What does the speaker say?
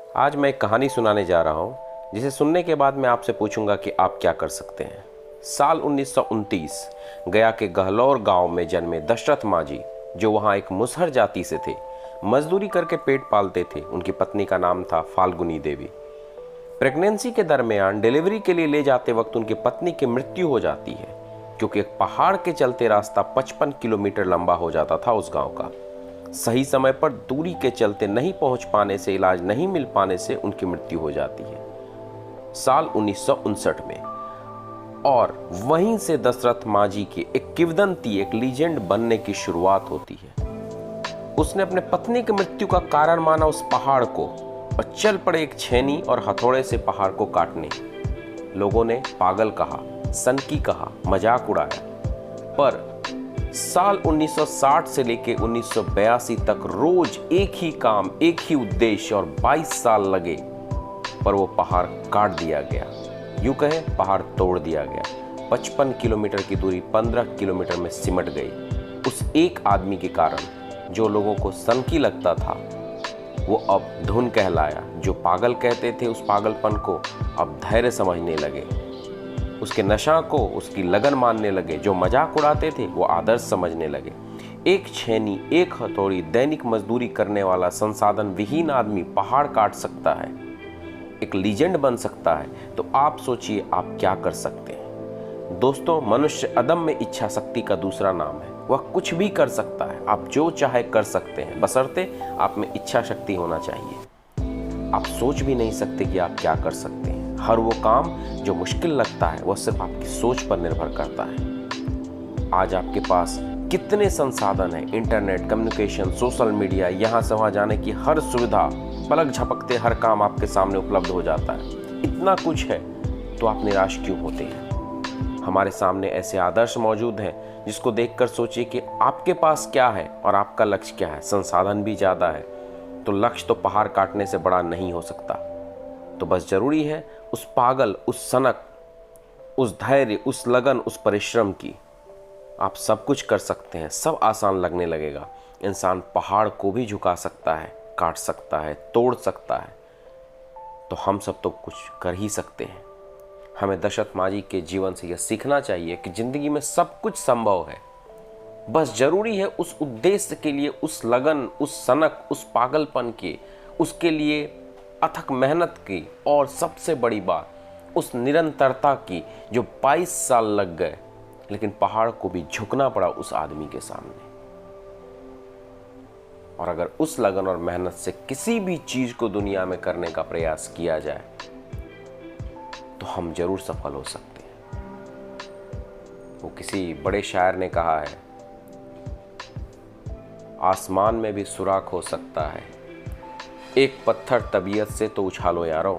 आज मैं एक कहानी सुनाने जा रहा हूँ जिसे सुनने के बाद मैं आपसे पूछूंगा कि आप क्या कर सकते हैं। साल 1929 गया के गहलौर गांव में जन्मे दशरथ मांझी, जो वहां एक मुसहर जाति से थे, मजदूरी करके पेट पालते थे। उनकी पत्नी का नाम था फाल्गुनी देवी। प्रेगनेंसी के दरमियान डिलीवरी के लिए ले जाते वक्त उनकी पत्नी की मृत्यु हो जाती है, क्योंकि एक पहाड़ के चलते रास्ता 55 किलोमीटर लंबा हो जाता था उस गांव का। सही समय पर दूरी के चलते नहीं पहुंच पाने से, इलाज नहीं मिल पाने से उनकी मृत्यु हो जाती है साल 1959 में। और वहीं से दशरथ मांझी की एक किंवदंती, एक लीजेंड बनने की शुरुआत होती है। उसने अपने पत्नी की मृत्यु का कारण माना उस पहाड़ को और चल पड़े एक छेनी और हथौड़े से पहाड़ को काटने। लोगों ने पागल कहा, सनकी कहा, मजाक उड़ाया, पर साल 1960 से लेकर 1982 तक रोज एक ही काम, एक ही उद्देश्य, और 22 साल लगे, पर वो पहाड़ काट दिया गया। यूं कहें, पहाड़ तोड़ दिया गया। 55 किलोमीटर की दूरी 15 किलोमीटर में सिमट गई उस एक आदमी के कारण। जो लोगों को सनकी लगता था वो अब धुन कहलाया। जो पागल कहते थे उस पागलपन को अब धैर्य समझने लगे। उसके नशा को उसकी लगन मानने लगे। जो मजाक उड़ाते थे वो आदर्श समझने लगे। एक छेनी, एक हथौड़ी, दैनिक मजदूरी करने वाला संसाधन विहीन आदमी पहाड़ काट सकता है, एक लीजेंड बन सकता है। तो आप सोचिए आप क्या कर सकते हैं। दोस्तों, मनुष्य अदम्य इच्छा शक्ति का दूसरा नाम है। वह कुछ भी कर सकता है। आप जो चाहे कर सकते हैं, बशर्ते आप में इच्छा शक्ति होना चाहिए। आप सोच भी नहीं सकते कि आप क्या कर सकते हैं। हर वो काम जो मुश्किल लगता है वह सिर्फ आपकी सोच पर निर्भर करता है। आज आपके पास कितने संसाधन हैं, इंटरनेट, कम्युनिकेशन, सोशल मीडिया, यहाँ से वहाँ जाने की हर सुविधा, पलक झपकते हर काम आपके सामने उपलब्ध हो जाता है। इतना कुछ है तो आप निराश क्यों होते हैं। हमारे सामने ऐसे आदर्श मौजूद हैं जिसको देखकर सोचिए कि आपके पास क्या है और आपका लक्ष्य क्या है। संसाधन भी ज़्यादा है तो लक्ष्य तो पहाड़ काटने से बड़ा नहीं हो सकता। तो बस जरूरी है उस पागल, उस सनक, उस धैर्य, उस लगन, उस परिश्रम की। आप सब कुछ कर सकते हैं, सब आसान लगने लगेगा। इंसान पहाड़ को भी झुका सकता है, काट सकता है, तोड़ सकता है। तो हम सब तो कुछ कर ही सकते हैं। हमें दशरथ मांझी के जीवन से यह सीखना चाहिए कि जिंदगी में सब कुछ संभव है। बस जरूरी है उस उद्देश्य के लिए, उस लगन, उस सनक, उस पागलपन के, उसके लिए अथक मेहनत की, और सबसे बड़ी बात उस निरंतरता की। जो 22 साल लग गए लेकिन पहाड़ को भी झुकना पड़ा उस आदमी के सामने। और अगर उस लगन और मेहनत से किसी भी चीज को दुनिया में करने का प्रयास किया जाए तो हम जरूर सफल हो सकते हैं। वो किसी बड़े शायर ने कहा है, आसमान में भी सुराख हो सकता है, एक पत्थर तबीयत से तो उछालो यारों।